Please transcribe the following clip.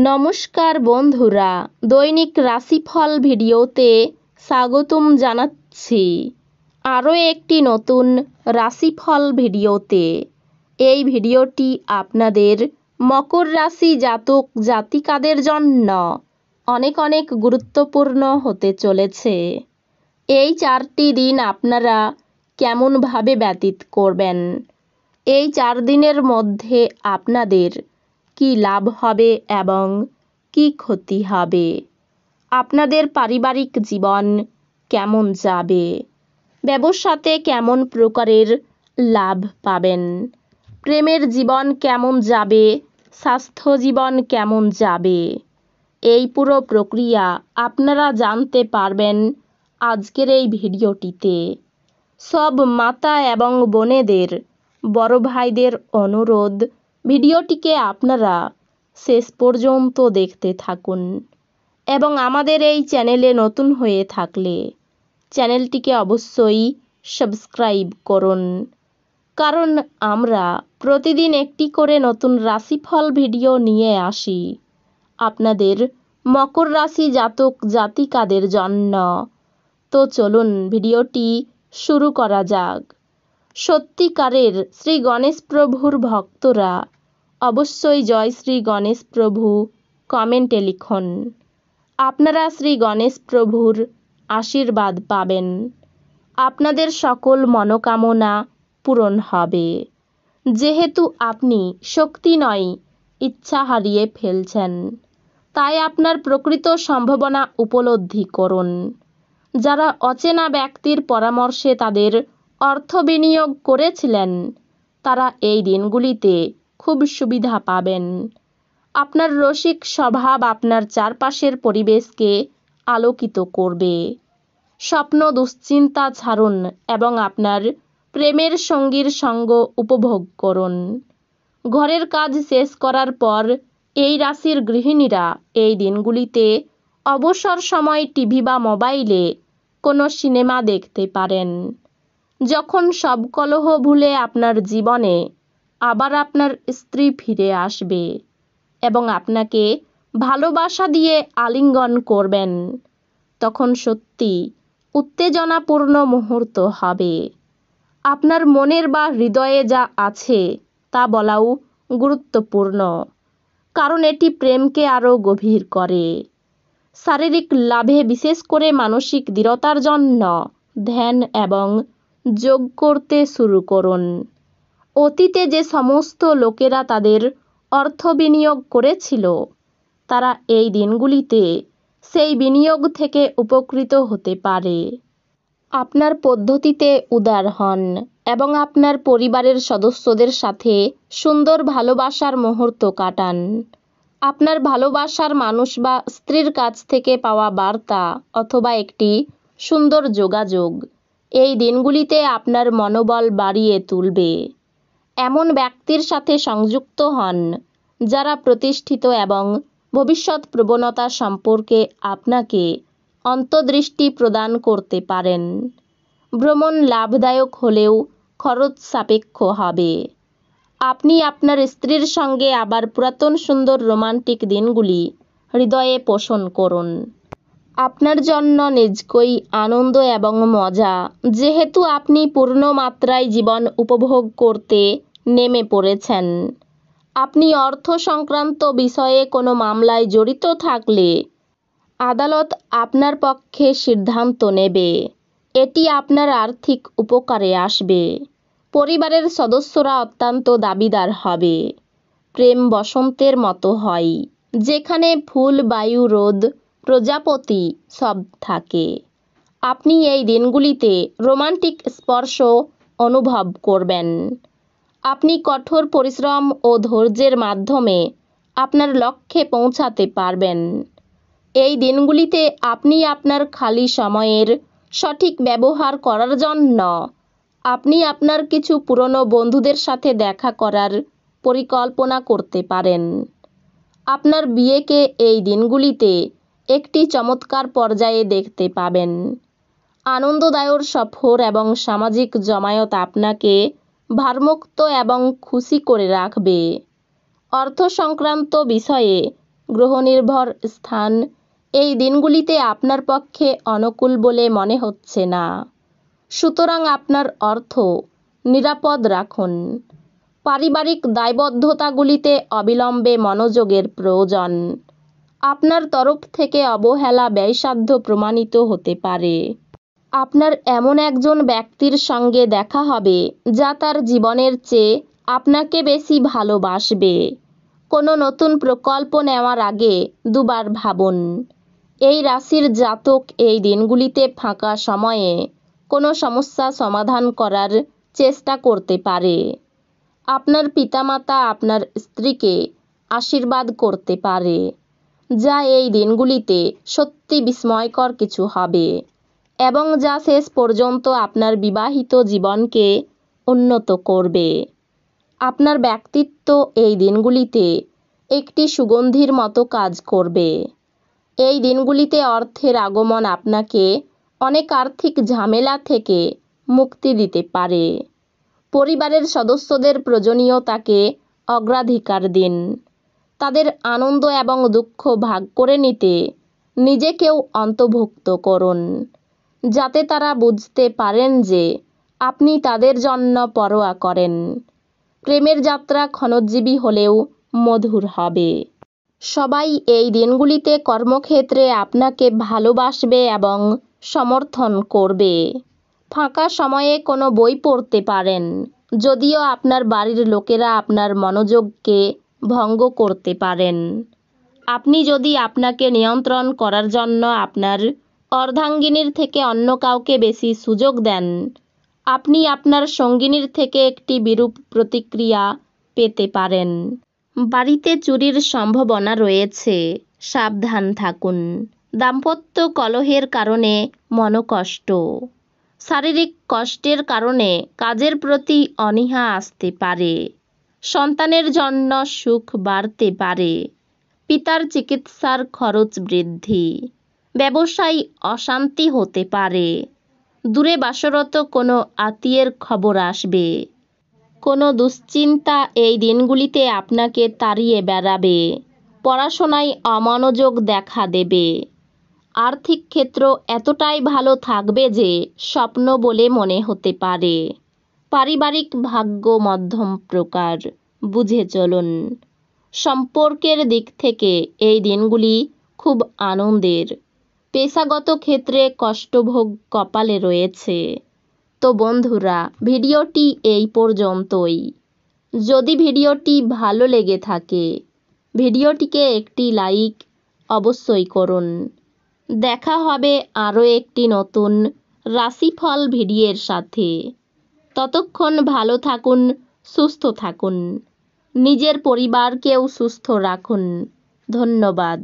নমস্কার বন্ধুরা, দৈনিক রাশিফল ভিডিওতে স্বাগতম জানাচ্ছি আরও একটি নতুন রাশিফল ভিডিওতে। এই ভিডিওটি আপনাদের মকর রাশি জাতক জাতিকাদের জন্য অনেক অনেক গুরুত্বপূর্ণ হতে চলেছে। এই 4টি দিন আপনারা কেমনভাবে ব্যতীত করবেন, এই 4 দিনের মধ্যে আপনাদের কি লাভ হবে এবং কি ক্ষতি হবে, আপনাদের পারিবারিক জীবন কেমন যাবে, ব্যবসাতে কেমন প্রকারের লাভ পাবেন, প্রেমের জীবন কেমন যাবে, স্বাস্থ্য জীবন কেমন যাবে, এই পুরো প্রক্রিয়া আপনারা জানতে পারবেন আজকের এই ভিডিওটিতে। সব মাতা এবং বোনেদের, বড় ভাইদের অনুরোধ, ভিডিওটিকে আপনারা শেষ পর্যন্ত দেখতে থাকুন এবং আমাদের এই চ্যানেলে নতুন হয়ে থাকলে চ্যানেলটিকে অবশ্যই সাবস্ক্রাইব করুন, কারণ আমরা প্রতিদিন একটি করে নতুন রাশিফল ভিডিও নিয়ে আসি আপনাদের মকর রাশি জাতক জাতিকাদের জন্য। তো চলুন ভিডিওটি শুরু করা যাক। সত্যিকারের শ্রী গণেশ প্রভুর ভক্তরা অবশ্যই জয় শ্রী গণেশ প্রভু কমেন্টে লিখুন। আপনারা শ্রী গণেশ প্রভুর আশীর্বাদ পাবেন, আপনাদের সকল মনোকামনা পূরণ হবে। যেহেতু আপনি শক্তি নয় ইচ্ছা হারিয়ে ফেলছেন, তাই আপনার প্রকৃত সম্ভাবনা উপলব্ধি করুন। যারা অচেনা ব্যক্তির পরামর্শে তাদের অর্থ বিনিয়োগ করেছিলেন, তারা এই দিনগুলিতে খুব সুবিধা পাবেন। আপনার রসিক স্বভাব আপনার চারপাশের পরিবেশকে আলোকিত করবে। স্বপ্ন দুশ্চিন্তা ছাড়ুন এবং আপনার প্রেমের সঙ্গীর সঙ্গ উপভোগ করুন। ঘরের কাজ শেষ করার পর এই রাশির গৃহিণীরা এই দিনগুলিতে অবসর সময় টিভি বা মোবাইলে কোনো সিনেমা দেখতে পারেন। যখন সব কলহ ভুলে আপনার জীবনে আবার আপনার স্ত্রী ফিরে আসবে এবং আপনাকে ভালোবাসা দিয়ে আলিঙ্গন করবেন, তখন সত্যি উত্তেজনাপূর্ণ মুহূর্ত হবে। আপনার মনের বা হৃদয়ে যা আছে তা বলাও গুরুত্বপূর্ণ, কারণ এটি প্রেমকে আরও গভীর করে। শারীরিক লাভে, বিশেষ করে মানসিক দৃঢ়তার জন্য ধ্যান এবং যোগ করতে শুরু করুন। অতীতে যে সমস্ত লোকেরা তাদের অর্থ বিনিয়োগ করেছিল, তারা এই দিনগুলিতে সেই বিনিয়োগ থেকে উপকৃত হতে পারে। আপনার পদ্ধতিতে উদার হন এবং আপনার পরিবারের সদস্যদের সাথে সুন্দর ভালোবাসার মুহূর্ত কাটান। আপনার ভালোবাসার মানুষ বা স্ত্রীর কাছ থেকে পাওয়া বার্তা অথবা একটি সুন্দর যোগাযোগ এই দিনগুলিতে আপনার মনোবল বাড়িয়ে তুলবে। এমন ব্যক্তির সাথে সংযুক্ত হন যারা প্রতিষ্ঠিত এবং ভবিষ্যৎ প্রবণতা সম্পর্কে আপনাকে অন্তর্দৃষ্টি প্রদান করতে পারেন। ভ্রমণ লাভদায়ক হলেও খরচ সাপেক্ষ হবে। আপনি আপনার স্ত্রীর সঙ্গে আবার পুরাতন সুন্দর রোমান্টিক দিনগুলি হৃদয়ে পোষণ করুন। আপনার জন্য নিজকই আনন্দ এবং মজা, যেহেতু আপনি পূর্ণ মাত্রায় জীবন উপভোগ করতে নেমে পড়েছেন। আপনি অর্থ সংক্রান্ত বিষয়ে কোনো মামলায় জড়িত থাকলে আদালত আপনার পক্ষে সিদ্ধান্ত নেবে। এটি আপনার আর্থিক উপকারে আসবে। পরিবারের সদস্যরা অত্যন্ত দাবিদার হবে। প্রেম বসন্তের মতো হয়, যেখানে ফুল, বায়ু, রোদ, প্রজাপতি সব থাকে। আপনি এই দিনগুলিতে রোমান্টিক স্পর্শ অনুভব করবেন। আপনি কঠোর পরিশ্রম ও ধৈর্যের মাধ্যমে আপনার লক্ষ্যে পৌঁছাতে পারবেন। এই দিনগুলিতে আপনি আপনার খালি সময়ের সঠিক ব্যবহার করার জন্য আপনি আপনার কিছু পুরনো বন্ধুদের সাথে দেখা করার পরিকল্পনা করতে পারেন। আপনার বিয়েকে এই দিনগুলিতে একটি চমৎকার পর্যায়ে দেখতে পাবেন। আনন্দদায়ক সফর এবং সামাজিক জমায়েত আপনাকে ভারমুক্ত এবং খুশি করে রাখবে। অর্থ সংক্রান্ত বিষয়ে গ্রহনির্ভর স্থান এই দিনগুলিতে আপনার পক্ষে অনুকূল বলে মনে হচ্ছে না। সুতরাং আপনার অর্থ নিরাপদ রাখুন। পারিবারিক দায়বদ্ধতাগুলিতে অবিলম্বে মনোযোগের প্রয়োজন। আপনার তরফ থেকে অবহেলা ব্যয়সাধ্য প্রমাণিত হতে পারে। আপনার এমন একজন ব্যক্তির সঙ্গে দেখা হবে যা তার জীবনের চেয়ে আপনাকে বেশি ভালোবাসবে। কোনো নতুন প্রকল্প নেওয়ার আগে দুবার ভাবুন। এই রাশির জাতক এই দিনগুলিতে ফাঁকা সময়ে কোনো সমস্যা সমাধান করার চেষ্টা করতে পারে। আপনার পিতামাতা আপনার স্ত্রীকে আশীর্বাদ করতে পারে, যা এই দিনগুলিতে সত্যি বিস্ময়কর কিছু হবে এবং যা শেষ পর্যন্ত আপনার বিবাহিত জীবনকে উন্নত করবে। আপনার ব্যক্তিত্ব এই দিনগুলিতে একটি সুগন্ধির মতো কাজ করবে। এই দিনগুলিতে অর্থের আগমন আপনাকে অনেক আর্থিক ঝামেলা থেকে মুক্তি দিতে পারে। পরিবারের সদস্যদের প্রয়োজনীয়তাকে অগ্রাধিকার দিন। তাদের আনন্দ এবং দুঃখ ভাগ করে নিতে নিজেকেও অন্তর্ভুক্ত করুন, যাতে তারা বুঝতে পারেন যে আপনি তাদের জন্য পরোয়া করেন। প্রেমের যাত্রা ক্ষণজীবী হলেও মধুর হবে। সবাই এই দিনগুলিতে কর্মক্ষেত্রে আপনাকে ভালোবাসবে এবং সমর্থন করবে। ফাঁকা সময়ে কোনো বই পড়তে পারেন, যদিও আপনার বাড়ির লোকেরা আপনার মনোযোগকে ভঙ্গ করতে পারেন। আপনি যদি আপনাকে নিয়ন্ত্রণ করার জন্য আপনার অর্ধাঙ্গিনীর থেকে অন্য কাউকে বেশি সুযোগ দেন, আপনি আপনার সঙ্গিনীর থেকে একটি বিরূপ প্রতিক্রিয়া পেতে পারেন। বাড়িতে চুরির সম্ভাবনা রয়েছে, সাবধান থাকুন। দাম্পত্য কলহের কারণে মনোকষ্ট। শারীরিক কষ্টের কারণে কাজের প্রতি অনীহা আসতে পারে। সন্তানের জন্য সুখ বাড়তে পারে। পিতার চিকিৎসার খরচ বৃদ্ধি। ব্যবসায় অশান্তি হতে পারে। দূরে বাসরত কোনো আত্মীয়ের খবর আসবে। কোনো দুশ্চিন্তা এই দিনগুলিতে আপনাকে তাড়িয়ে বেড়াবে। পড়াশোনায় অমনোযোগ দেখা দেবে। আর্থিক ক্ষেত্র এতটাই ভালো থাকবে যে স্বপ্ন বলে মনে হতে পারে। পারিবারিক ভাগ্য মধ্যম প্রকার, বুঝে চলুন। সম্পর্কের দিক থেকে এই দিনগুলি খুব আনন্দের। পেশাগত ক্ষেত্রে কষ্টভোগ কপালে রয়েছে। তো বন্ধুরা, ভিডিওটি এই পর্যন্তই। যদি ভিডিওটি ভালো লেগে থাকে, ভিডিওটিকে একটি লাইক অবশ্যই করুন। দেখা হবে আরও একটি নতুন রাশিফল ভিডিওর সাথে। ততক্ষণ ভালো থাকুন, সুস্থ থাকুন। নিজের পরিবারকেও সুস্থ রাখুন। ধন্যবাদ।